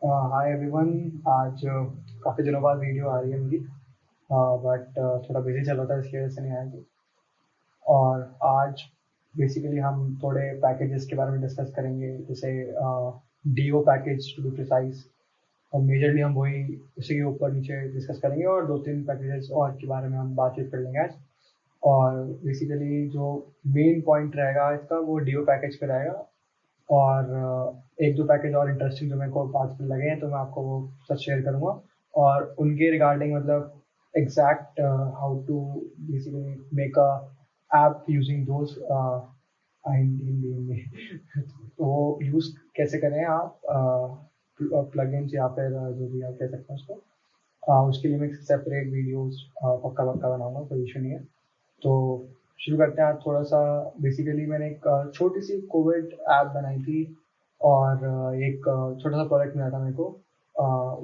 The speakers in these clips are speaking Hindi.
Hi everyone. आज काफ़ी दिनों बाद वीडियो आ रही है मेरी, बट थोड़ा बिजी चल रहा था इसलिए वजह से नहीं आई थी। और आज बेसिकली हम थोड़े पैकेजेस के बारे में डिस्कस करेंगे, जैसे dio package to be precise. और मेजरली हम वही उसी के ऊपर नीचे डिस्कस करेंगे, और दो तीन पैकेजेस और के बारे में हम बातचीत कर लेंगे आज। और बेसिकली जो मेन पॉइंट रहेगा इसका वो डीओ पैकेज पे रहेगा। और एक दो पैकेज और इंटरेस्टिंग जो मेरे को आजकल लगे हैं तो मैं आपको वो सब शेयर करूँगा। और उनके रिगार्डिंग मतलब exact how to basically make a app using those Hindi Hindi तो वो यूज़ कैसे करें आप प्लगइन्स या फिर जो भी आप कह सकते हैं उसको। उसके लिए मैं सेपरेट वीडियोस पक्का पक्का बनाऊंगा, कोई इशू नहीं है। तो शुरू करते हैं आज थोड़ा सा। बेसिकली मैंने एक छोटी सी कोविड ऐप बनाई थी, और एक छोटा सा प्रोडक्ट मिला था मेरे को,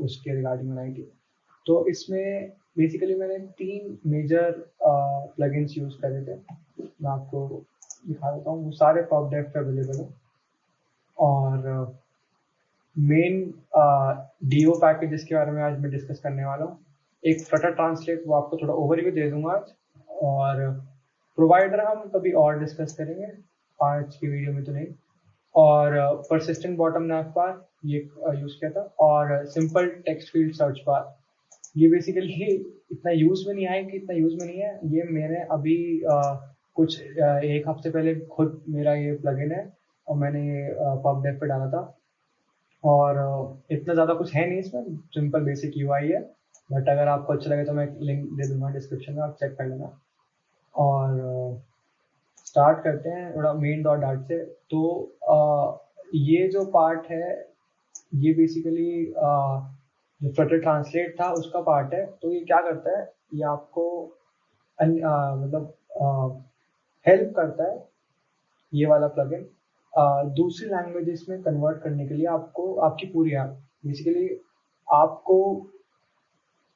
उसके रिगार्डिंग बनाई थी। तो इसमें बेसिकली मैंने तीन मेजर प्लगइन्स यूज़ करे थे। मैं आपको दिखा देता हूँ, वो सारे पॉपडेफ पे अवेलेबल है। और मेन डीओ पैकेजेस के बारे में आज मैं डिस्कस करने वाला हूँ। एक फ्लटर ट्रांसलेट, वो आपको थोड़ा ओवरव्यू दे दूंगा आज। और प्रोवाइडर हम कभी और डिस्कस करेंगे, आज की वीडियो में तो नहीं। और परसिस्टेंट बॉटम नैव बार ये यूज़ किया था, और simple text field search bar. ये बेसिकली इतना यूज़ में नहीं आया कि इतना यूज़ में नहीं है। ये मैंने अभी कुछ एक हफ्ते पहले खुद मेरा ये प्लगइन है, और मैंने पबडेव पे डाला था। और इतना ज़्यादा कुछ है नहीं इसमें, सिंपल बेसिक यूआई है। बट अगर आपको अच्छा लगे तो मैं लिंक दे दूंगा डिस्क्रिप्शन में, आप चेक कर लेना। और स्टार्ट करते हैं थोड़ा मेन डॉट डार्ट से। तो ये जो पार्ट है ये बेसिकली जो फ्लटर ट्रांसलेट था उसका पार्ट है। तो ये क्या करता है, ये आपको मतलब हेल्प करता है, ये वाला प्लगइन दूसरी लैंग्वेजेस में कन्वर्ट करने के लिए। आपको आपकी पूरी ऐप बेसिकली आपको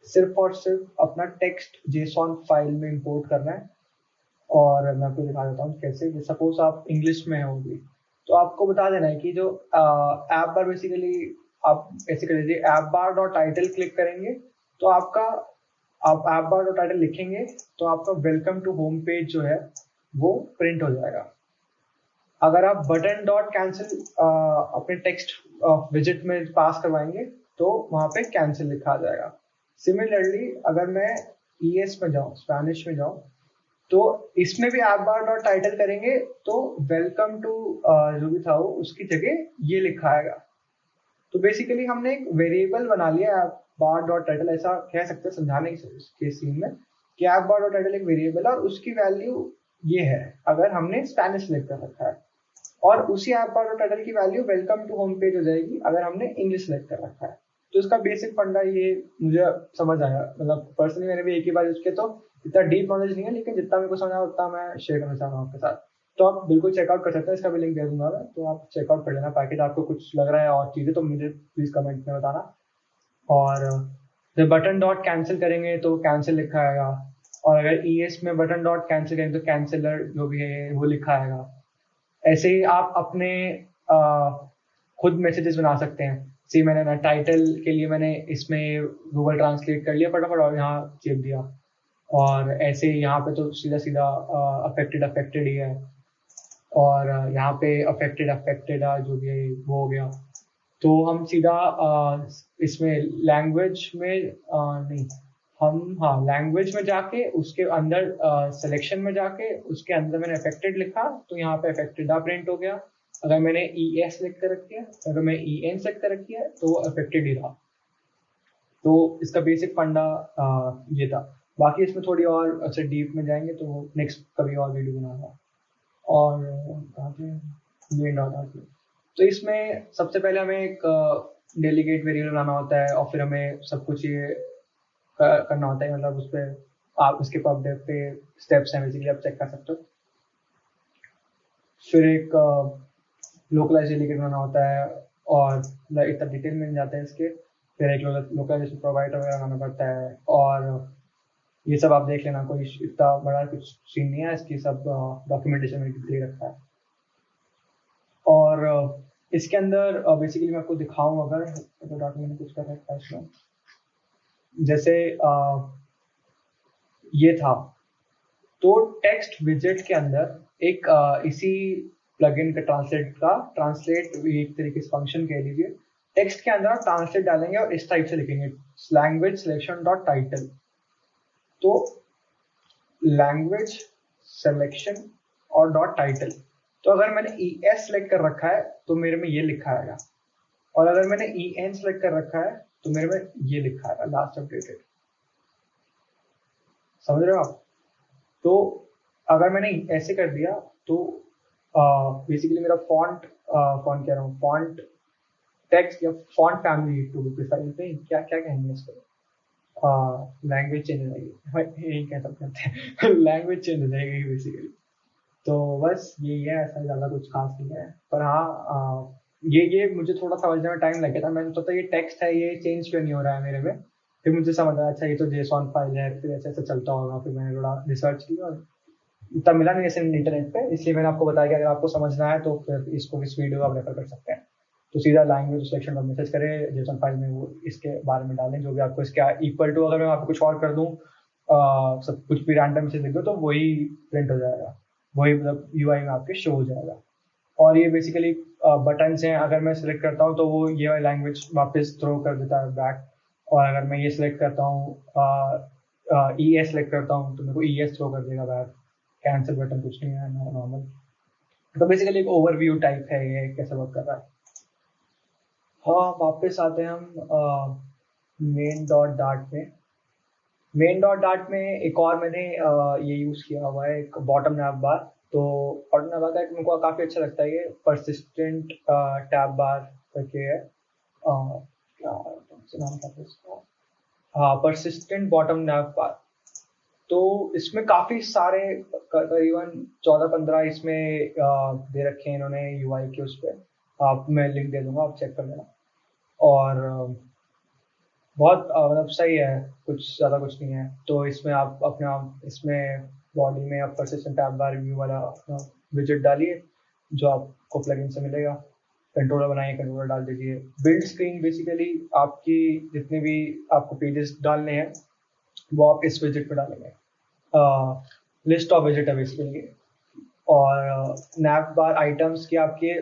सिर्फ और सिर्फ अपना टेक्स्ट जेसॉन फाइल में इंपोर्ट करना है। और मैं आपको दिखा देता हूँ कैसे। सपोज आप इंग्लिश में होगी तो आपको बता देना है कि जो ऐप बार बेसिकली आप ऐसे कर लीजिए, app bar dot title click करेंगे तो आपका, आप ऐप बार डॉट टाइटल लिखेंगे तो आपका वेलकम टू होम पेज जो है वो प्रिंट हो जाएगा। अगर आप बटन डॉट कैंसिल अपने टेक्स्ट विजिट में पास करवाएंगे तो वहां पे कैंसिल लिखा आ जाएगा। सिमिलरली अगर मैं ईएस में जाऊँ, स्पेनिश में जाऊँ, तो इसमें भी ऐप बार डॉट टाइटल करेंगे तो वेलकम टू जो भी था वो उसकी जगह ये लिखा आएगा। तो बेसिकली हमने एक वेरिएबल बना लिया ऐप बार डॉट टाइटल, ऐसा कह सकते हैं समझाने के सीन में, कि ऐप बार डॉट टाइटल एक वेरिएबल है और उसकी वैल्यू ये है अगर हमने स्पेनिश लिख कर रखा है। और उसी ऐप बार डॉट टाइटल की value welcome to home page हो जाएगी अगर हमने इंग्लिश सेलेक्ट कर रखा है। तो इसका बेसिक फंडा ये मुझे समझ आया। मतलब पर्सनली मैंने भी एक ही बार यूज किया, तो इतना डीप नॉलेज नहीं है, लेकिन जितना मेरे को समझ आया उतना मैं शेयर करना चाह रहा हूँ आपके साथ। तो आप बिल्कुल चेकआउट कर सकते हैं, इसका भी लिंक दे दूंगा मैं, तो आप चेकआउट कर लेना पैकेज। आपको कुछ लग रहा है और चीज़ें तो मुझे प्लीज़ कमेंट में बताना। और जब बटन डॉट कैंसिल करेंगे तो कैंसिल लिखा आएगा। और अगर ई एस में बटन डॉट कैंसिल करेंगे तो कैंसिलर जो भी है वो लिखा आएगा। ऐसे ही आप अपने खुद मैसेजेस बना सकते हैं। सी मैंने ना टाइटल के लिए मैंने इसमें गूगल ट्रांसलेट कर लिया फटाफट और यहाँ चेप दिया। और ऐसे ही यहाँ पे तो सीधा सीधा अफेक्टेड अफेक्टेड ही है। और यहाँ पे अफेक्टेड अफेक्टेड जो भी है वो हो गया। तो हम सीधा इसमें लैंग्वेज में नहीं, हम हाँ लैंग्वेज में जाके उसके अंदर सिलेक्शन में जाके उसके अंदर मैंने अफेक्टेड लिखा तो यहाँ पे अफेक्टेड प्रिंट हो गया। अगर मैंने ई एस लिख कर रखी है, अगर मैं ई एन सेलेक्ट कर रखी है तो वो अफेक्टेड ही रहा। तो इसका बेसिक फंडा ये था। बाकी इसमें थोड़ी और अच्छा डीप में जाएंगे तो नेक्स्ट कभी और वीडियो बनाऊंगा। और कहाँ पे मेन डॉट आती है। तो इसमें सबसे पहले हमें एक डेलीगेट वेरिएबल बनाना होता है, और फिर हमें सब कुछ ये करना होता है। मतलब उस पर आप उसके पबडेव पे स्टेप्स हैं बेसिकली, आप चेक कर सकते हो। फिर एक लोकलाइज डेलीगेट बनाना होता है, और इतना डिटेल में नहीं जाते हैं इसके। फिर एक लोकलाइजेशन प्रोवाइडर वगैरह बनाना पड़ता है। और ये सब आप देख लेना, कोई इतना बड़ा कुछ सीन नहीं है, इसकी सब डॉक्यूमेंटेशन में दे रखा है। और इसके अंदर बेसिकली मैं आपको दिखाऊं अगर तो डॉट मैंने कुछ कर रखा है इसमें, जैसे ये था, तो टेक्स्ट विजेट के अंदर एक इसी प्लगइन का ट्रांसलेट एक तरीके से फंक्शन कह लीजिए, टेक्स्ट के अंदर आप ट्रांसलेट डालेंगे और इस टाइप से लिखेंगे लैंग्वेज सिलेक्शन डॉट टाइटल। तो लैंग्वेज सिलेक्शन और डॉट टाइटल, तो अगर मैंने ई एस सेलेक्ट कर रखा है तो मेरे में ये लिखा आएगा, और अगर मैंने ई एन सेलेक्ट कर रखा है तो मेरे में ये लिखा आएगा लास्ट अपडेटेड। समझ रहे हो आप? तो अगर मैंने ऐसे कर दिया तो बेसिकली मेरा फॉन्ट फॉन्ट कह रहा हूँ फॉन्ट टेक्स्ट या font family to be precise पे क्या क्या कहेंगे इसको, लैंग्वेज चेंज हो जाएगी, यही कह सकते हैं लैंग्वेज चेंज हो जाएगी बेसिकली। तो बस यही है, ऐसा ज़्यादा कुछ खास नहीं है, पर हाँ ये मुझे थोड़ा समझने में टाइम लगा था। मैंने सोचा ये टेक्स्ट है, ये चेंज क्यों नहीं हो रहा है मेरे में, फिर मुझे समझ आया अच्छा ये तो जेसॉन फाइल है, फिर ऐसे ऐसे चलता होगा। फिर मैंने थोड़ा रिसर्च किया और इतना मिला नहीं ऐसे इंटरनेट पे, इसलिए मैंने आपको बताया कि अगर आपको समझना है तो फिर इसको इस वीडियो को आप रेफर कर सकते हैं। तो सीधा लैंग्वेज सिलेक्शन पर मैसेज करें जेसॉन फाइल में, वो इसके बारे में डालें जो भी आपको इसके इक्वल टू, अगर मैं आपको कुछ और कर दूँ सब कुछ भी रैंडम मैसेज लिख दो तो वही प्रिंट हो जाएगा, वही मतलब यूआई में आपके शो हो जाएगा। और ये बेसिकली बटन्स हैं, अगर मैं सिलेक्ट करता हूँ तो वो ये वाली लैंग्वेज वापस थ्रो कर देता है बैक, और अगर मैं ये सिलेक्ट करता हूँ ई एस सेलेक्ट करता हूँ तो मेरे को ई एस थ्रो कर देगा बैक। कैंसिल बटन कुछ नहीं है, नॉर्मल। तो बेसिकली एक ओवरव्यू टाइप है ये कैसे वर्क कर रहा है। हाँ वापस आते हैं हम मेन डॉट डार्ट में। मेन डॉट डार्ट में एक और मैंने ये यूज़ किया हुआ है, एक बॉटम नैव बार। तो बॉटम नैव बार का मेरे को काफ़ी अच्छा लगता है, ये परसिस्टेंट टैब बार करके है। क्या कौन सा नाम था इसका, हाँ परसिस्टेंट बॉटम नैव बार। तो इसमें काफ़ी सारे करीबन 14-15 इसमें दे रखे हैं इन्होंने यूआई के। उस पर आप, मैं लिंक दे दूंगा, आप चेक कर लेना। और बहुत मतलब सही है, कुछ ज़्यादा कुछ नहीं है। तो इसमें आप अपना इसमें बॉडी में आप परसिस्टेंट टैब बार रिव्यू वाला अपना विजिट डालिए जो आपको प्लगइन से मिलेगा, कंट्रोलर बनाइए, कंट्रोलर डाल दीजिए। बिल्ड स्क्रीन बेसिकली आपकी जितने भी आपको पेजेस डालने हैं वो आप इस विजिट पे डालेंगे, लिस्ट ऑफ विजिट है बेसिकली। और नैप बार आइटम्स की आपके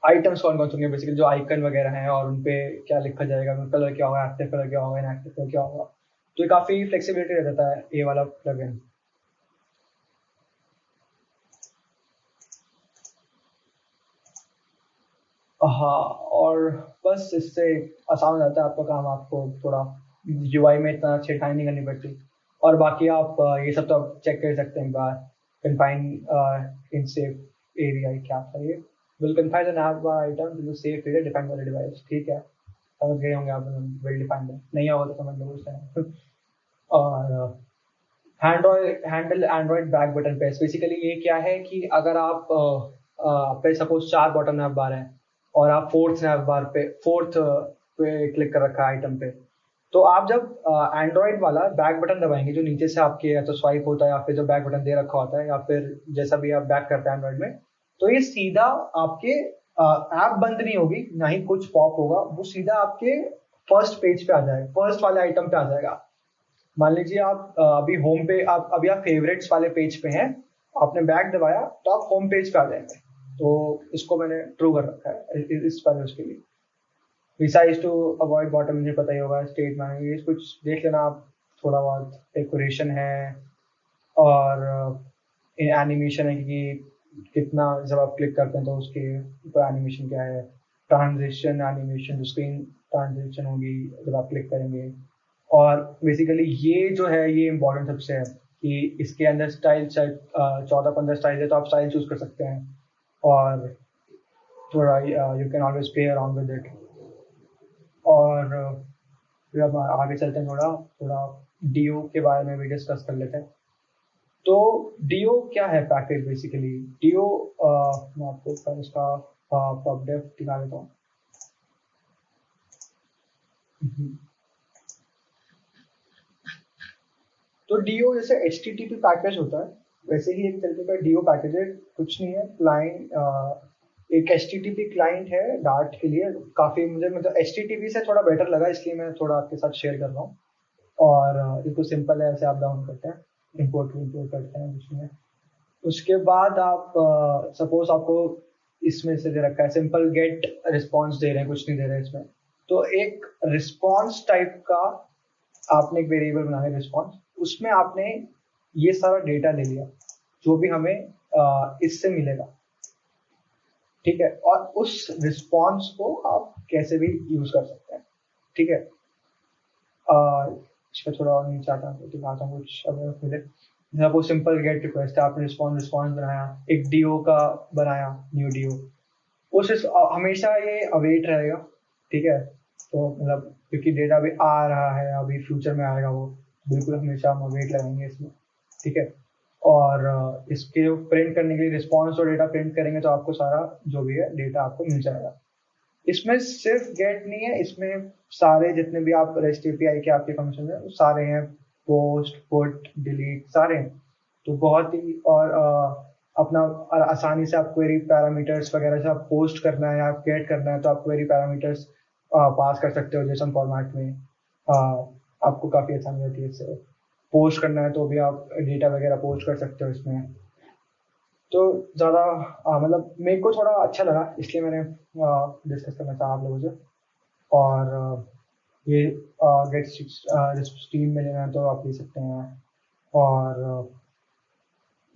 आइटम्स कौन कौन से होंगे, बेसिकली जो आइकन वगैरह हैं और उन पे क्या लिखा जाएगा, उनका कलर क्या होगा, एक्टिव कलर क्या होगा, इनएक्टिव कलर क्या होगा। तो ये काफ़ी फ्लेक्सिबिलिटी रह जाता है ये वाला प्लगइन। हाँ, और बस इससे आसान हो जाता है आपका काम, आपको थोड़ा यूआई में इतना छेड़खानी नहीं करनी पड़ती। और बाकी आप ये सब तो आप चेक कर सकते हैं एक बार, कन्फाइन इन सेफ एरिया क्या था ये, will confine the nav item to the safe area defined by the device. ठीक है, समझ गए होंगे आप, वेल डिफाइंड है, नहीं होगा तो समझ लो उस टाइम और handle Android back button press, basically ये क्या है कि अगर आप पे सपोज 4 बॉटम नैव बार हैं और आप फोर्थ पे क्लिक कर रखा है आइटम पे, तो आप जब एंड्रॉइड वाला बैक बटन दबाएंगे जो नीचे से आपके या तो स्वाइप होता है या फिर जो बैक बटन दे रखा होता है या फिर जैसा भी आप बैक करते हैं एंड्रॉइड में, तो ये सीधा आपके ऐप बंद नहीं होगी, ना ही कुछ पॉप होगा, वो सीधा आपके फर्स्ट पेज पे आ जाएगा, फर्स्ट वाले आइटम पे आ जाएगा। मान लीजिए आप अभी होम पे आप अभी आप फेवरेट्स वाले पेज पे हैं, आपने बैक दबाया तो आप होम पेज पे आ जाएंगे। तो इसको मैंने ट्रू कर रखा है इस पर उसके लिए। रिसाइज टू अवॉइड बॉटम, मुझे पता ही होगा, स्टेट मैनेज ये कुछ देख लेना आप, थोड़ा बहुत डेकोरेशन है और एनिमेशन है कि कितना जब आप क्लिक करते हैं तो उसके ऊपर एनिमेशन क्या है, ट्रांजिशन एनिमेशन, जो स्क्रीन ट्रांजिशन होगी जब आप क्लिक करेंगे। और बेसिकली ये जो है ये इम्पोर्टेंट सबसे है कि इसके अंदर स्टाइल 14-15 स्टाइल है, तो आप स्टाइल चूज कर सकते हैं और थोड़ा you can always play around with it. और फिर अब आगे चलते हैं, थोड़ा थोड़ा डीओ के बारे में भी डिस्कस कर लेते हैं। तो डीओ क्या है पैकेज, बेसिकली डीओ मैं आपको इसका पब डेफ दिखा देता हूँ। तो डीओ जैसे HTTP पैकेज होता है वैसे ही एक तरीके का डीओ पैकेज है, कुछ नहीं है, क्लाइंट एक HTTP क्लाइंट है डार्ट के लिए, काफी मुझे मतलब HTTP से थोड़ा बेटर लगा, इसलिए मैं थोड़ा आपके साथ शेयर कर रहा हूँ। और ये तो सिंपल है, ऐसे आप डाउन करते हैं, इंपोर्ट करते हैं उसमें। उसके बाद आप सपोज आपको इसमें से दे रखा है सिंपल गेट रिस्पॉन्स दे रहे हैं, कुछ नहीं दे रहे हैं इसमें, तो एक रिस्पॉन्स टाइप का आपने एक वेरिएबल बनाया रिस्पॉन्स, उसमें आपने ये सारा डेटा ले लिया जो भी हमें इससे मिलेगा, ठीक है, और उस रिस्पॉन्स को आप कैसे भी यूज कर सकते हैं, ठीक है। इस पर थोड़ा और नीचे आता हूँ, दिखाता हूँ कुछ अगर मिले। जैसे वो सिंपल गेट रिक्वेस्ट है, आपने रिस्पॉन्स बनाया, एक डीओ का बनाया, न्यू डीओ, हमेशा ये अवेट रहेगा, ठीक है। तो मतलब क्योंकि डेटा अभी आ रहा है, अभी फ्यूचर में आएगा वो, बिल्कुल हमेशा हम अवेट लगाएंगे इसमें, ठीक है। और इसके प्रिंट करने के लिए रिस्पॉन्स और डेटा प्रिंट करेंगे तो आपको सारा जो भी है डेटा आपको मिल जाएगा। इसमें सिर्फ गेट नहीं है, इसमें सारे जितने भी आप REST API के आपके फंक्शन है वो सारे हैं, पोस्ट पुट डिलीट सारे हैं। तो बहुत ही और अपना और आसानी से आप क्वेरी पैरामीटर्स वगैरह से आप पोस्ट करना है, आप गेट करना है, तो आप क्वेरी पैरामीटर्स पास कर सकते हो JSON फॉर्मेट में। आपको काफ़ी आसानी होती है इससे। पोस्ट करना है तो भी आप डेटा वगैरह पोस्ट कर सकते हो इसमें। तो ज़्यादा मतलब मेरे को थोड़ा अच्छा लगा, इसलिए मैंने डिस्कस करना चाहा आप लोगों से। और ये गेट स्ट्रीम में लेना है तो आप ले सकते हैं। और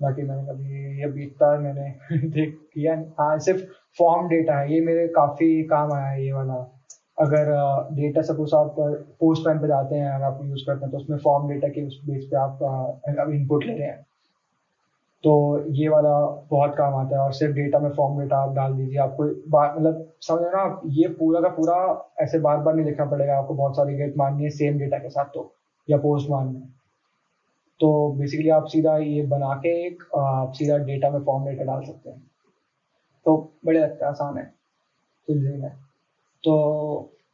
बाकी मैंने कभी ये बीतता मैंने देख किया नहीं। हाँ, सिर्फ फॉर्म डेटा है ये, मेरे काफ़ी काम आया है ये वाला। अगर डेटा सपोज आप पोस्टमैन पे जाते हैं, अगर आप यूज़ करते हैं तो उसमें फॉर्म डेटा के उस बेस पे आप इनपुट ले रहे हैं, तो ये वाला बहुत काम आता है। और सिर्फ डेटा में फॉर्म डेटा आप डाल दीजिए, आपको मतलब समझ रहे ना आप, ये पूरा का पूरा ऐसे बार बार नहीं लिखना पड़ेगा आपको, बहुत सारी गेट मारनी है सेम डेटा के साथ, तो या पोस्ट मारना है। तो बेसिकली आप सीधा ये बना के एक आप सीधा डेटा में फॉर्म डेटा डाल सकते हैं, तो बड़े लगता है, आसान है, इजी है। तो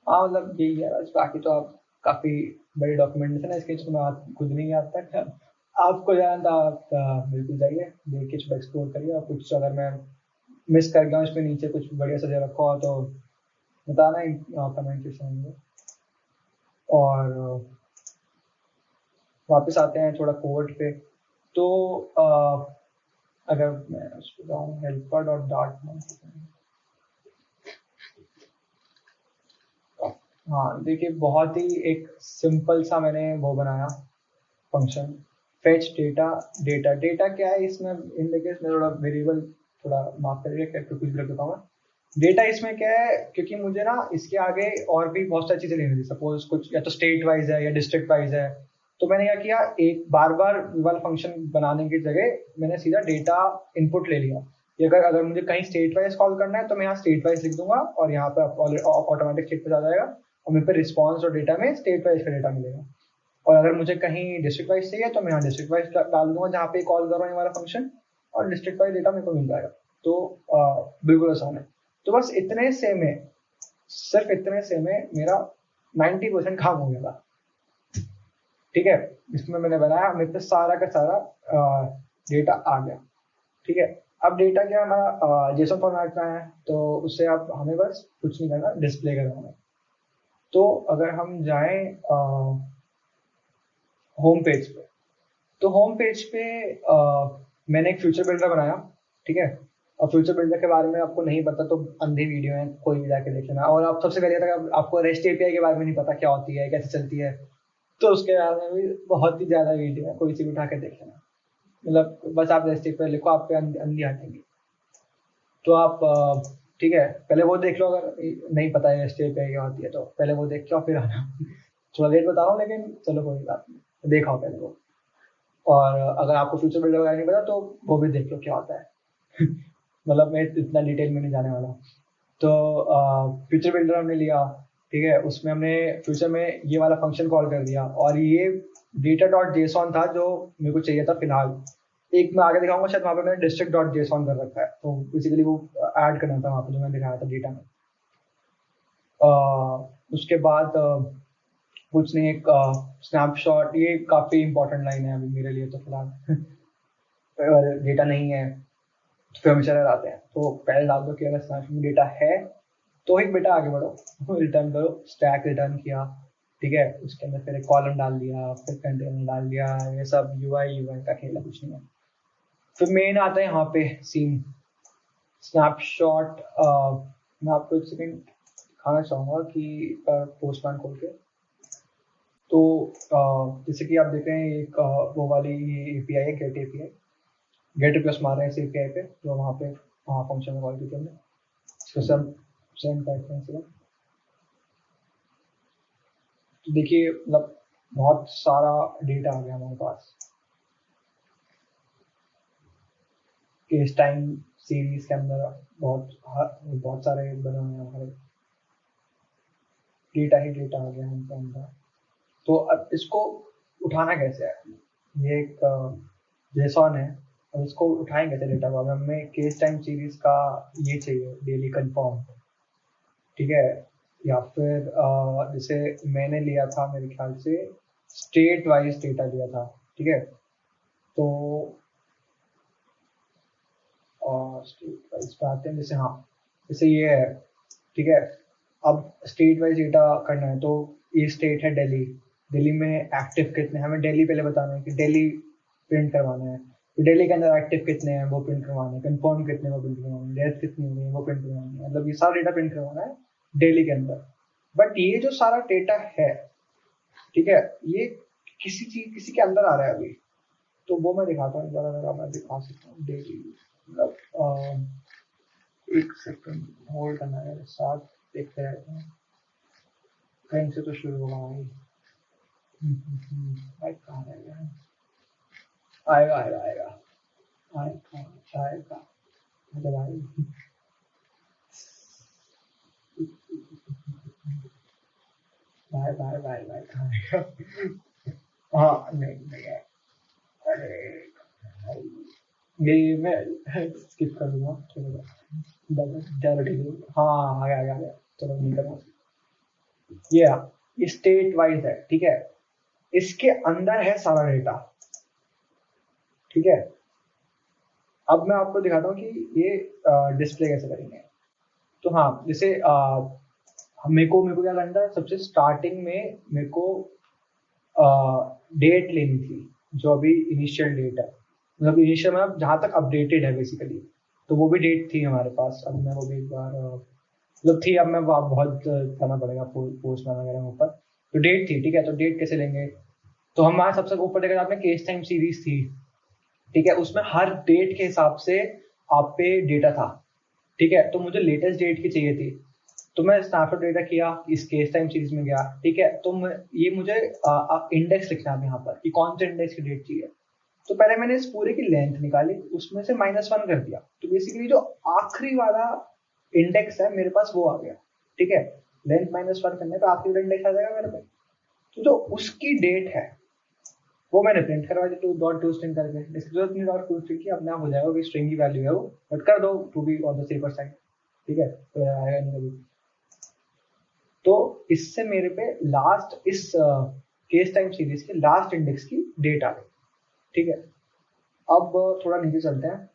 हाँ मतलब यही है बस, बाकी तो आप काफ़ी बड़ी डॉक्यूमेंटेशन है इसके, तो मैं खुद नहीं याद तक, आपको जाना था आप बिल्कुल जाइए, देख के थोड़ा एक्सप्लोर करिए। और कुछ अगर मैं मिस कर गया हूँ इसमें नीचे कुछ बढ़िया सा रखा हो तो बताना ही कमेंट सेक्शन में। और वापस आते हैं थोड़ा कोड पे। तो अगर मैं उसको जाऊँ हेल्पर डॉट डार्ट, हाँ देखिए, बहुत ही एक सिंपल सा मैंने वो बनाया फंक्शन, फेच डेटा। डेटा क्या है इसमें, इन केस में थोड़ा वेरिएबल थोड़ा माफ करिए, कुछ भी रख देता हूँ मैं। डेटा इसमें क्या है, क्योंकि मुझे ना इसके आगे और भी बहुत सारी चीजें लेनी थी, सपोज कुछ या तो स्टेट वाइज है या डिस्ट्रिक्ट वाइज है, तो मैंने क्या किया, एक बार बार वाला फंक्शन बनाने की जगह मैंने सीधा डेटा इनपुट ले लिया कि अगर अगर मुझे कहीं स्टेट वाइज कॉल करना है तो मैं यहाँ स्टेट वाइज लिख दूंगा और यहाँ पे ऑटोमेटिक स्टेट पे आ जाएगा, और मेरे पे रिस्पॉन्स और डेटा में स्टेट वाइज का डेटा मिलेगा। और अगर मुझे कहीं डिस्ट्रिक्ट वाइज चाहिए तो मैं यहाँ डिस्ट्रिक्ट वाइज डाल दूंगा जहाँ पे कॉल कर रहा हूँ ये वाला फंक्शन, और डिस्ट्रिक्ट वाइज डेटा मेरे को मिल जाएगा। तो बिल्कुल आसान है। तो बस इतने से में, सिर्फ इतने से में मेरा 90% काम हो गया था, ठीक है। इसमें मैंने बनाया, मेरे पे सारा का सारा डेटा आ गया, ठीक है। अब डेटा क्या हमारा जेसन फॉर्मेट में है, तो उससे आप हमें बस कुछ नहीं करना, डिस्प्ले करना है। तो अगर हम जाएं होम पेज पे, तो होम पेज पे मैंने एक फ्यूचर बिल्डर बनाया, ठीक है। और फ्यूचर बिल्डर के बारे में आपको नहीं पता तो अंधी वीडियो है, कोई भी जाके देख लेना। और आप सबसे पहले तक आपको REST API के बारे में नहीं पता क्या होती है, कैसे चलती है, तो उसके बारे में भी बहुत ही ज़्यादा वीडियो है, कोई सी भी उठा के देख लेना। मतलब बस आप REST API लिखो, आप पे अंधी हटेंगी। तो आप ठीक है, पहले वो देख लो, अगर नहीं पता है REST API क्या होती है तो पहले वो देख के और फिर आना। थोड़ा लेट बता रहा हूँ लेकिन चलो कोई बात नहीं, देखा हो पहले वो। और अगर आपको फ्यूचर बिल्डर वगैरह नहीं पता तो वो भी देख लो क्या होता है। मतलब मैं इतना डिटेल में नहीं जाने वाला। तो फ्यूचर बिल्डर हमने लिया, ठीक है, उसमें हमने फ्यूचर में ये वाला फंक्शन कॉल कर दिया, और ये डेटा डॉट जेसॉन था जो मेरे को चाहिए था फिलहाल। एक मैं आगे दिखाऊंगा शायद, वहाँ पे मैंने डिस्ट्रिक्ट डॉट जेसॉन कर रखा है, तो बेसिकली वो ऐड करना था वहाँ पे जो मैंने दिखाया था डेटा में। उसके बाद कुछ नहीं, एक स्नैपशॉट, ये काफ़ी इंपॉर्टेंट लाइन है अभी मेरे लिए तो फिलहाल। डेटा नहीं है फिर हम एरर आते हैं। तो पहले डाल दो कि अगर स्नैपशॉट में डेटा है तो एक बेटा आगे बढ़ो, रिटर्न करो, स्टैक रिटर्न किया, ठीक है, उसके अंदर फिर एक कॉलम डाल दिया, फिर कंटेनर डाल दिया, ये सब यूआई का खेल है, कुछ नहीं है। फिर मेन आता है यहाँ पे सीन स्नैपशॉट। मैं आपको एक सेकेंड दिखाना चाहूँगा कि पोस्टमैन खोल के, तो जैसे कि आप देख रहे हैं एक वो वाली एपीआई है, गेट एपीआई, गेट रिक्वेस्ट मार रहे हैं इस एपीआई पे, जो वहाँ पे फंक्शन में कॉल की थी हमने, इसको सब सेंड करते हैं सीधा। तो देखिए मतलब बहुत सारा डेटा आ गया हमारे पास, केस टाइम सीरीज के अंदर बहुत सारे बने हुए हैं हमारे, डेटा ही डेटा आ गया हमके अंदर। तो अब इसको उठाना कैसे है, ये एक जेसॉन है, अब इसको उठाएंगे कैसे डेटा को। अब हमें केस टाइम सीरीज का ये चाहिए डेली कंफर्म, ठीक है, या फिर जैसे मैंने लिया था मेरे ख्याल से स्टेट वाइज डेटा लिया था, ठीक है, तो स्टेट वाइज पे आते हैं, जैसे हाँ जैसे ये है, ठीक है। अब स्टेट वाइज डेटा करना है, तो ये स्टेट है दिल्ली, दिल्ली में एक्टिव कितने, हमें दिल्ली पहले बताना है कि दिल्ली प्रिंट करवाना है, तो दिल्ली के अंदर एक्टिव कितने हैं वो प्रिंट करवाना है, कंफर्म कितने वो प्रिंट करवाना है, डेथ कितनी हो गई वो प्रिंट करवाना है, मतलब ये सारा डेटा प्रिंट करवाना है दिल्ली के अंदर। बट ये जो सारा डेटा है, ठीक है, ये किसी के अंदर आ रहा है अभी, तो वो मैं दिखाता हूँ एक बार, अगर मैं दिखा सकता हूँ डेली, मतलब एक सेकंड होल्ड करना है, साथ देखते रहते हैं, कहीं से तो शुरू होगा भाई। भाई कहाँ रह गया, आएगा आएगा आएगा आएगा आएगा, अरे भाई भाई भाई भाई भाई कहाँ आएगा, हाँ नहीं नहीं है, अरे ये मैं स्किप कर दूंगा, चलो ज़्यादा ठीक, हाँ आ गया, चलो नहीं करना, ये स्टेट वाइज है, ठीक है, इसके अंदर है सारा डेटा, ठीक है। अब मैं आपको दिखाता हूँ कि ये डिस्प्ले कैसे करेंगे। तो हाँ जैसे मेरे को क्या करना था, सबसे स्टार्टिंग में मेरे को डेट लेनी थी, जो अभी इनिशियल डेट है, मतलब इनिशियल मतलब जहाँ तक अपडेटेड है बेसिकली, तो वो भी डेट थी हमारे पास। अब मैं वो भी एक बार मतलब थी, अब मैं बहुत करना पड़ेगा पोस्ट वगैरह में ऊपर, तो डेट थी, ठीक है, तो डेट कैसे लेंगे, तो हमारे सबसे ऊपर देखा आपने केस टाइम सीरीज थी, ठीक है, उसमें हर डेट के हिसाब से आप पे डेटा था, ठीक है, तो मुझे लेटेस्ट डेट की चाहिए थी, तो मैं स्नैपशॉट डेटा किया, इस केस टाइम सीरीज में गया, ठीक है, तो ये मुझे इंडेक्स लिखना है यहाँ पर कि कौन से इंडेक्स की डेट चाहिए। तो पहले मैंने इस पूरे की लेंथ निकाली, उसमें से -1 कर दिया, तो बेसिकली जो आखिरी वाला इंडेक्स है मेरे पास वो आ गया, ठीक है, लेंथ -1 करने पे आखिरी वाला इंडेक्स आ जाएगा मेरे पे, तो जो उसकी डेट है वो मैंने प्रिंट करवा दी टू डॉट टू स्ट्रिंग करके, इसकी जरूरत नहीं डॉट टू स्ट्रिंग की, अपने आप हो जाएगा कि स्ट्रिंग की वैल्यू है वो, बट कर दो to be on the safer side, ठीक है, तो आएगा नहीं कभी। तो इससे मेरे पे लास्ट इस केस टाइम सीरीज के लास्ट इंडेक्स की डेट आ गई, ठीक है। अब थोड़ा नीचे चलते हैं,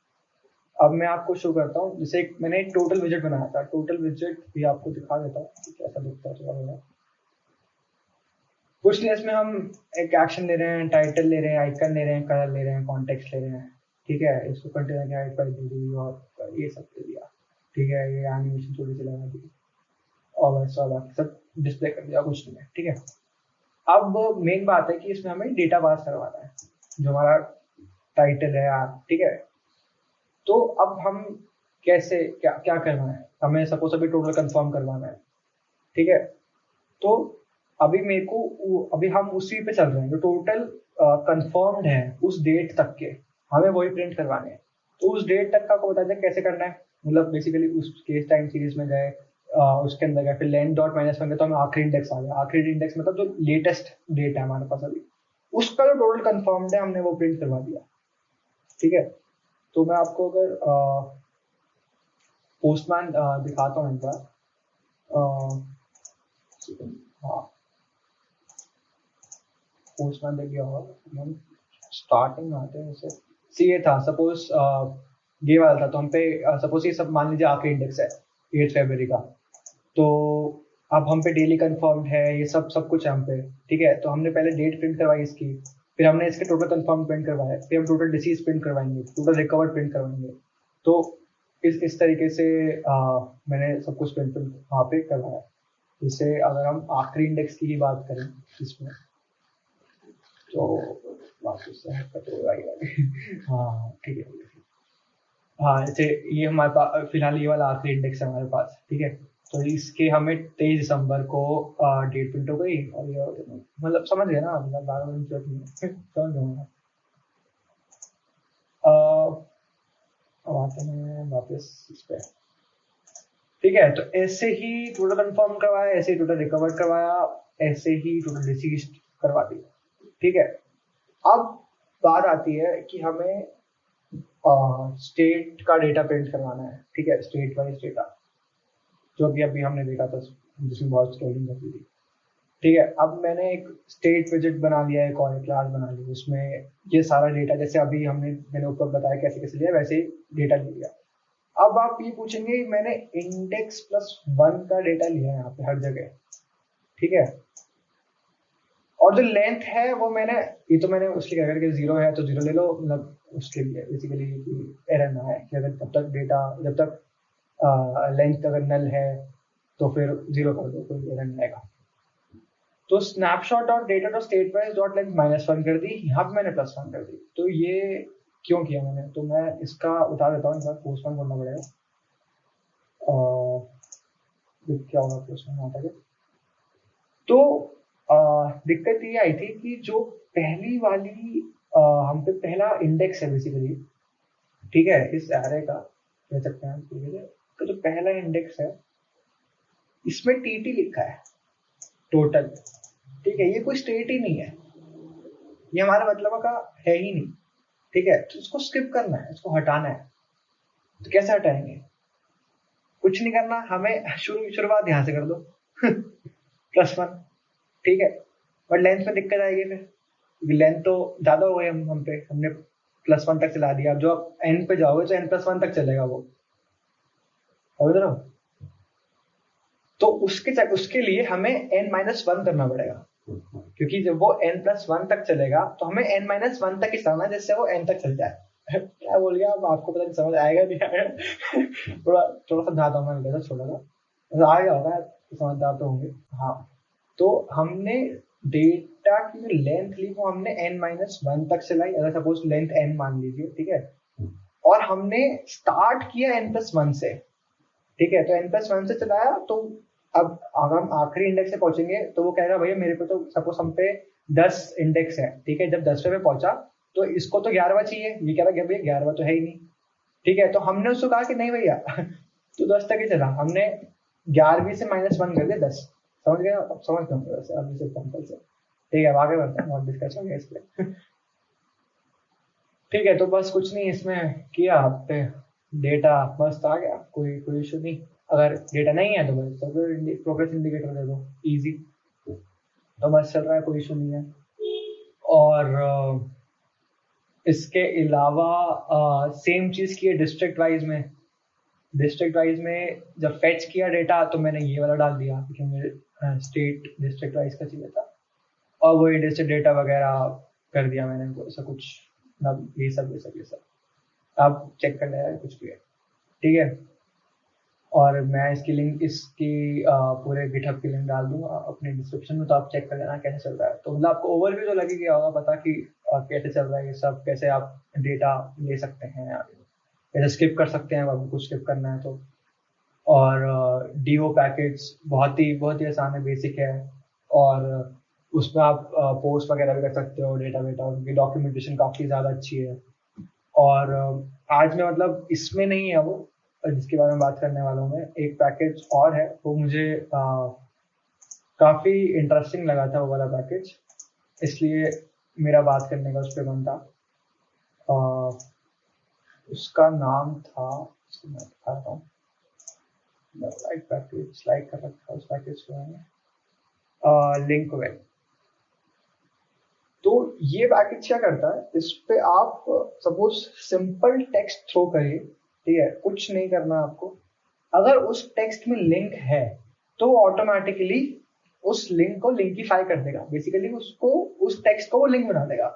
अब मैं आपको शो करता हूँ, जैसे मैंने एक टोटल विजेट बनाया था, टोटल विजेट भी आपको दिखा देता हूँ कि कैसा दिखता है थोड़ा थोड़ा। कुछ नहीं, इसमें हम एक एक्शन ले रहे हैं, टाइटल ले रहे हैं, आइकन ले रहे हैं, कलर ले रहे हैं, कॉन्टेक्स्ट ले रहे हैं, ठीक है, इसको कंटेनर की हाइट दे दी और ये सब दे दिया, ठीक है, ये एनिमेशन थोड़ी सी लगा दी और वैसा बाकी सब डिस्प्ले कर दिया, कुछ नहीं है, ठीक है। अब मेन बात है कि इसमें हमें डेटा पास करवाना है, जो हमारा टाइटल है, ठीक है। तो अब हम कैसे क्या क्या करना है, हमें सपोज अभी टोटल कंफर्म करवाना है, ठीक है, तो अभी मेरे को अभी हम उसी पे चल रहे हैं, जो टोटल कंफर्म्ड है उस डेट तक के हमें वही प्रिंट करवाने हैं, तो उस डेट तक का आपको बता दें कैसे करना है, मतलब बेसिकली उस केस टाइम सीरीज में गए, उसके अंदर गए, फिर लेंथ डॉट -1 गए, तो हमें आखिरी इंडेक्स आ गया, आखिरी इंडेक्स मतलब जो लेटेस्ट डेट है हमारे पास अभी, उसका जो टोटल कंफर्म्ड है हमने वो प्रिंट करवा दिया, ठीक है। तो मैं आपको अगर पोस्टमैन दिखाता हूँ एक बार, हाँ पोस्टमैन देख गया होगा, हम स्टार्टिंग में आते हैं, जैसे सी ये था, सपोज ये वाला था। तो हम पे सपोज ये सब मान लीजिए आखिरी इंडेक्स है 8 फरवरी का, तो अब हम पे डेली कंफर्म्ड है, ये सब सब कुछ है हम पे, ठीक है। तो हमने पहले डेट प्रिंट करवाई इसकी, फिर हमने इसके टोटल कंफर्म प्रिंट करवाए, फिर हम टोटल डिसीज प्रिंट करवाएंगे, टोटल रिकवर्ड प्रिंट करवाएंगे। तो इस तरीके से मैंने सब कुछ प्रिंट वहाँ पे करवाया। जैसे अगर हम आखिरी इंडेक्स की ही बात करें इसमें, तो वापस से हटकर तो आई वाली हाँ ठीक है। हाँ जैसे ये हमारे पास फिलहाल ये वाला आखिरी इंडेक्स है हमारे पास, ठीक है। तो इसके हमें 23 दिसंबर को डेट प्रिंट हो गई, और ये मतलब समझ गए ना, मतलब 12 दिन की जरूरत नहीं है समझ गए। अब आते हैं वापस इस पे, ठीक है। तो ऐसे ही टोटल कंफर्म करवाया, ऐसे ही टोटल रिकवर करवाया, ऐसे ही टोटल डिसीज करवा दिया, ठीक है। अब बात आती है कि हमें स्टेट का डेटा प्रिंट करवाना है, ठीक है, स्टेट वाइज डेटा, जो अभी अभी हमने देखा था जिसमें बहुत स्क्रोलिंग करती थी, ठीक है। अब मैंने एक स्टेट विजिट बना लिया है, और एक क्लास बना ली, उसमें ये सारा डेटा जैसे अभी मैंने ऊपर बताया कैसे कैसे लिया, वैसे ही डेटा ले लिया। अब आप ये पूछेंगे मैंने इंडेक्स+1 का डेटा लिया है यहाँ पे हर जगह, ठीक है। और जो लेंथ है वो ये तो मैंने उसके क्या करके 0 है तो 0 ले लो, मतलब उसके लिए बेसिकली एरर ना है कि अगर जब तक लेंथ अगर नल है तो फिर 0 कर दो, कोई एरर नहीं आएगा। तो snapshot dot data dot state wise dot length -1 कर दी, यहाँ पे मैंने +1 कर दी। तो ये क्यों किया मैंने, तो मैं इसका बता देता हूँ, इस बार पोस्टपोन करना पड़ेगा। क्या होगा पोस्टपोन आता है तो दिक्कत ये आई थी कि जो पहली वाली हम पे पहला इंडेक्स है बेसिकली, ठीक है, इस एरे का कह सकते हैं तो जो पहला इंडेक्स है इसमें टीटी लिखा है टोटल, ठीक है। ये कोई स्टेट ही नहीं है, ये हमारे मतलब का है ही नहीं, ठीक है। तो इसको स्किप करना है, इसको हटाना है। तो कैसे हटाएंगे, कुछ नहीं करना हमें, शुरुआत यहाँ से कर दो +1, ठीक है। और लेंथ में दिक्कत आएगी फिर, क्योंकि लेंथ तो ज्यादा हो गई, हमने +1 तक चला दिया। अब जो आप एन पे जाओगे तो n+1 तक चलेगा वो, समझ रहे हो। तो उसके लिए हमें n-1 करना पड़ेगा, क्योंकि जब वो n+1 तक चलेगा तो हमें n-1 तक ही चलना है, जिससे वो n तक चल जाए क्या बोल गया, अब आपको पता नहीं समझ आएगा नहीं आएगा थोड़ा थोड़ा सा ज्यादा मैं गया था, छोटा सा आ गया होगा, समझदार तो होंगे। हाँ, तो हमने डेटा की जो लेंथ ली वो हमने n-1 तक चलाई, अगर सपोज लेंथ n मान लीजिए, ठीक है। और हमने स्टार्ट किया n+1 से, ठीक है। तो n+1 से चलाया, तो अब अगर हम आखिरी इंडेक्स से पहुंचेंगे तो वो कहेगा भैया मेरे को तो सपोज हम पे 10 इंडेक्स है, ठीक है। जब 10वें पे पहुंचा तो इसको तो 11वां चाहिए, ये कह रहा भैया 11वां तो है ही नहीं, ठीक है। तो हमने उसको कहा कि नहीं भैया तो 10 तक ही चला, हमने 11वीं से -1 कर दिया 10, समझ गए, अब समझ गए वैसे अब इस एग्जाम्पल से, ठीक है। अब आगे बढ़ते हैं और डिस्कस होंगे इस पे ठीक है। तो बस कुछ नहीं इसमें किया, पे डेटा मस्त आ गया, कोई कोई इशू नहीं। अगर डेटा नहीं है तो बस प्रोग्रेस इंडिकेटर दे दो, इजी। तो बस चल रहा है, कोई इशू नहीं है। और इसके अलावा सेम चीज की है डिस्ट्रिक्ट वाइज में जब फेच किया डेटा तो मैंने ये वाला डाल दिया, क्योंकि मुझे स्टेट डिस्ट्रिक्ट वाइज का चाहिए था, और वही डिस्ट्रिक्ट डेटा वगैरह कर दिया मैंने, ऐसा कुछ मतलब ये सब आप चेक कर लेना कुछ भी है, ठीक है। और मैं इसकी लिंक इसकी पूरे गिटहब की लिंक डाल दूंगा अपने डिस्क्रिप्शन में, तो आप चेक कर लेना कैसे चल रहा है। तो मतलब आपको ओवरव्यू तो लगे गया होगा पता कि कैसे चल रहा है ये सब, कैसे आप डेटा ले सकते हैं, कैसे स्किप कर सकते हैं अगर कुछ स्किप करना है तो। और डीओ पैकेज बहुत ही आसान है, बेसिक है। और उसमें आप पोस्ट वगैरह भी कर सकते हो, डेटा वेटा, उनकी डॉक्यूमेंटेशन काफ़ी ज़्यादा अच्छी है। और आज में मतलब इसमें नहीं है वो जिसके बारे में बात करने वाला हूँ मैं, एक पैकेज और है वो मुझे काफ़ी इंटरेस्टिंग लगा था वो वाला पैकेज, इसलिए मेरा बात करने का उस पर मन था। उसका नाम था, मैं दिखाता हूँ, लाइक पैकेज लाइक कर रखा है उस पैकेज को मैंने, लिंक वेल, तो ये पैकेज क्या करता है, इस पे आप सपोज सिंपल टेक्स्ट थ्रो करिए, ठीक है, कुछ नहीं करना आपको। अगर उस टेक्स्ट में लिंक है तो ऑटोमेटिकली उस लिंक को लिंकिफाई कर देगा, बेसिकली उसको, उस टेक्स्ट को वो लिंक बना देगा,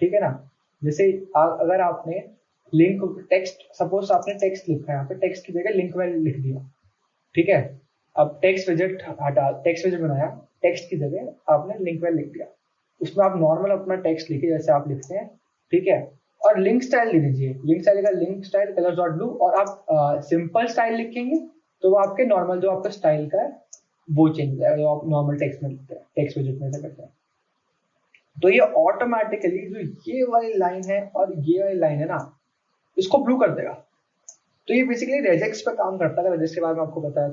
ठीक है ना। जैसे अगर आपने लिंक टेक्स्ट, सपोज आपने टेक्स्ट लिखा है, यहाँ पे टेक्स्ट की जगह लिंक वेल लिख दिया, ठीक है। अब टेक्स्ट विजेट हटा, टेक्स्ट विजेट बनाया, टेक्स्ट की जगह आपने लिंक वेल लिख दिया, उसमें आप नॉर्मल अपना टेक्स्ट लिखिए जैसे आप लिखते हैं, ठीक है। और लिंक स्टाइल ले लीजिए, लिंक स्टाइल का link style colours dot blue, और आप सिंपल स्टाइल लिखेंगे तो वो आपके नॉर्मल जो आपका स्टाइल का है वो चेंज हो जाएगा, जो आप नॉर्मल टेक्स्ट में लिखते हैं, टेक्स्ट विजेट में से करते हैं। तो ये ऑटोमेटिकली जो ये वाली लाइन है और ये वाली लाइन है ना, इसको ब्लू कर देगा। तो ये बेसिकली रेजेक्स पे काम करता है, रेजेक्स के बारे में आपको बताया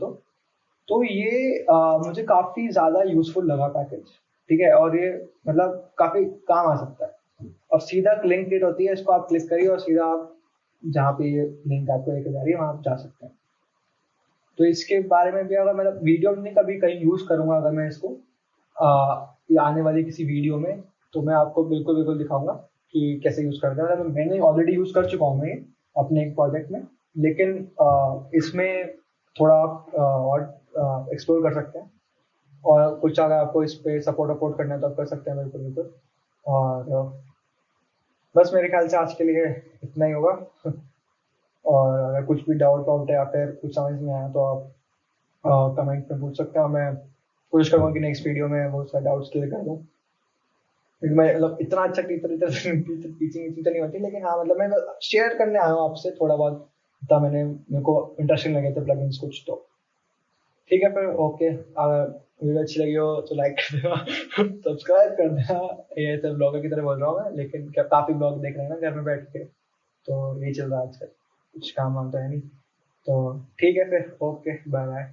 तो ये मुझे काफी ज्यादा यूजफुल लगा पैकेज, ठीक है। और ये मतलब काफी काम आ सकता है। और सीधा लिंक क्रिएट होती है, इसको आप क्लिक करिए और सीधा आप जहाँ पे ये लिंक आपको लेकर जा रही है वहां आप जा सकते हैं। तो इसके बारे में भी अगर मतलब वीडियो में कभी कहीं यूज करूंगा, अगर मैं इसको आने वाली किसी वीडियो में, तो मैं आपको बिल्कुल बिल्कुल दिखाऊंगा कि कैसे यूज करते हैं। मतलब मैंने ऑलरेडी यूज कर चुका हूँ मैं ये अपने एक प्रोजेक्ट में, लेकिन इसमें थोड़ा और एक्सप्लोर कर सकते हैं। और कुछ अगर आपको इस पे सपोर्ट अपोर्ट करना है तो आप कर सकते हैं बिल्कुल बिल्कुल। और बस मेरे ख्याल से आज के लिए इतना ही होगा। और अगर कुछ भी डाउट वाउट है या फिर कुछ समझ नहीं आया तो आप कमेंट में पूछ सकते हो। मैं कोशिश करूँगा कि नेक्स्ट वीडियो में वो सारे डाउट्स क्लियर कर दूँ, क्योंकि मैं मतलब इतना अच्छा टीचर टीचिंग तो नहीं होती, लेकिन हाँ मतलब मैं शेयर करने आया हूँ आपसे थोड़ा बहुत, था मैंने, मेरे को इंटरेस्टिंग लगे थे प्लगइन्स कुछ। तो ठीक है फिर, ओके। अगर वीडियो अच्छी लगी हो तो लाइक कर देना, सब्सक्राइब कर देना। ये तो ब्लॉगर की तरह बोल रहा हूँ मैं, लेकिन क्या काफी ब्लॉग देख रहे हैं ना घर में बैठ के, तो यही चल रहा है आजकल, कुछ काम वाम तो है नहीं। तो ठीक है फिर, ओके, बाय बाय।